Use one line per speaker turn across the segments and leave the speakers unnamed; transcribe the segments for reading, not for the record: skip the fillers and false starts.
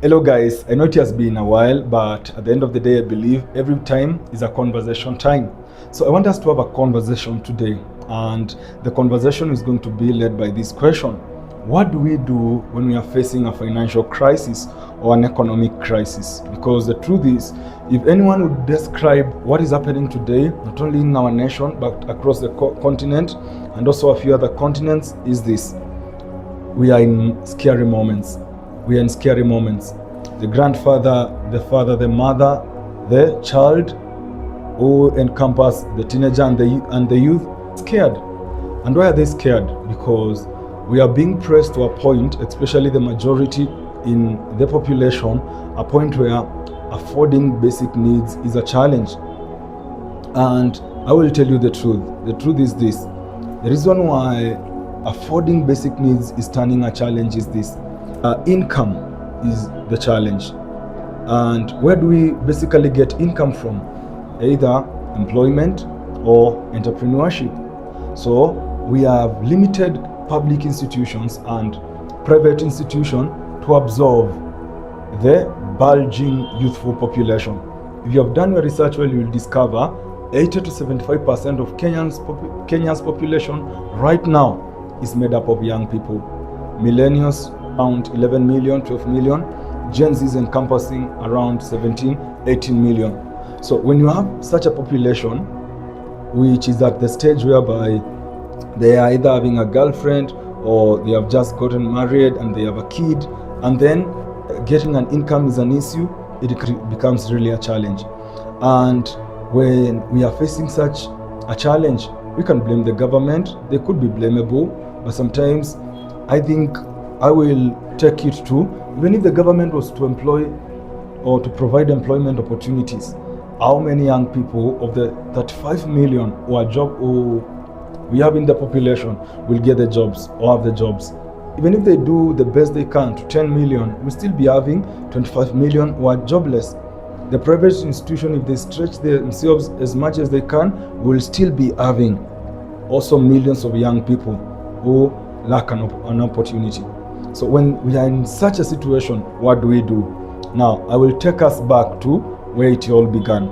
Hello guys, I know it has been a while, but at the end of the day, I believe every time is a conversation time. So I want us to have a conversation today, and the conversation is going to be led by this question. What do we do when we are facing a financial crisis or an economic crisis? Because the truth is, if anyone would describe what is happening today, not only in our nation, but across the continent and also a few other continents, is this. We are in scary moments. We are in scary moments. The grandfather, the father, the mother, the child, who encompass the teenager and the youth, scared. And why are they scared? Because we are being pressed to a point, especially the majority in the population, a point where affording basic needs is a challenge. And I will tell you the truth. The truth is this. The reason why affording basic needs is turning a challenge is this. Income is the challenge. And where do we basically get income from? Either employment or entrepreneurship. So we have limited public institutions and private institutions to absorb the bulging youthful population. If you have done your research well, you will discover 80 to 75% of Kenya's population right now is made up of young people. Millennials around 11 million, 12 million. Gen Z is encompassing around 17, 18 million. So when you have such a population, which is at the stage whereby they are either having a girlfriend or they have just gotten married and they have a kid, and then getting an income is an issue, it becomes really a challenge. And when we are facing such a challenge, we can blame the government. They could be blamable, but sometimes I think I will take it to, even if the government was to employ or to provide employment opportunities, how many young people of the 35 million who we have in the population will get the jobs or have the jobs? Even if they do the best they can to 10 million, we'll still be having 25 million who are jobless. The private institution, if they stretch themselves as much as they can, will still be having also millions of young people who lack an opportunity. So when we are in such a situation, what do we do? Now, I will take us back to where it all began.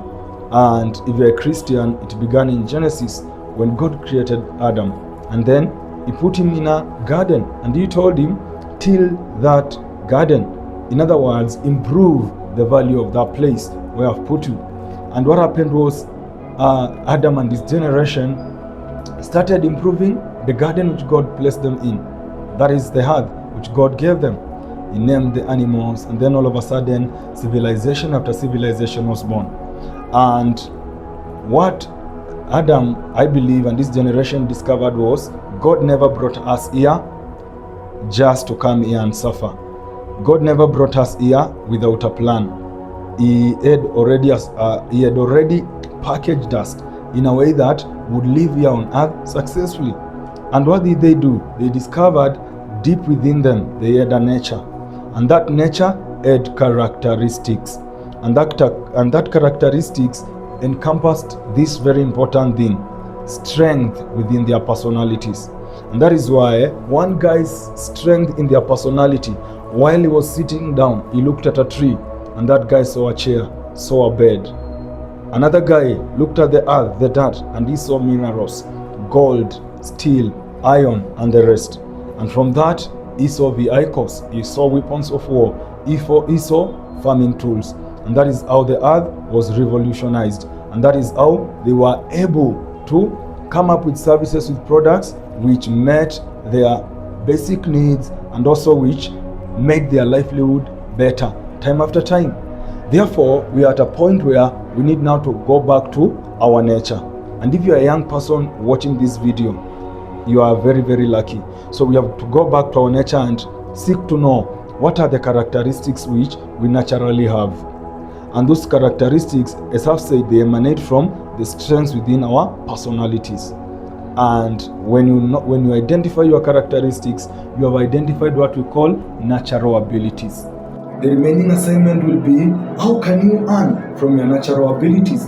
And if you're a Christian, it began in Genesis when God created Adam. And then he put him in a garden and he told him, till that garden. In other words, improve the value of that place where I've put you. And what happened was Adam and his generation started improving the garden which God placed them in. That is the earth which God gave them. He named the animals, and then all of a sudden, civilization after civilization was born. And what Adam, I believe, and this generation discovered was, God never brought us here just to come here and suffer. God never brought us here without a plan. He had already packaged us in a way that would live here on earth successfully. And what did they do? They discovered deep within them they had a nature, and that nature had characteristics, and that characteristics encompassed this very important thing: strength within their personalities. And that is why one guy's strength in their personality, while he was sitting down, he looked at a tree, and that guy saw a chair, saw a bed. Another guy looked at the earth, the dirt, and he saw minerals, gold, steel, iron, and the rest. And from that, he saw vehicles, he saw weapons of war, he saw farming tools. And that is how the earth was revolutionized. And that is how they were able to come up with services, with products which met their basic needs and also which made their livelihood better time after time. Therefore, we are at a point where we need now to go back to our nature. And if you are a young person watching this video, you are very, very lucky. So we have to go back to our nature and seek to know what are the characteristics which we naturally have. And those characteristics, as I've said, they emanate from the strengths within our personalities. And when you identify your characteristics, you have identified what we call natural abilities. The remaining assignment will be, how can you earn from your natural abilities?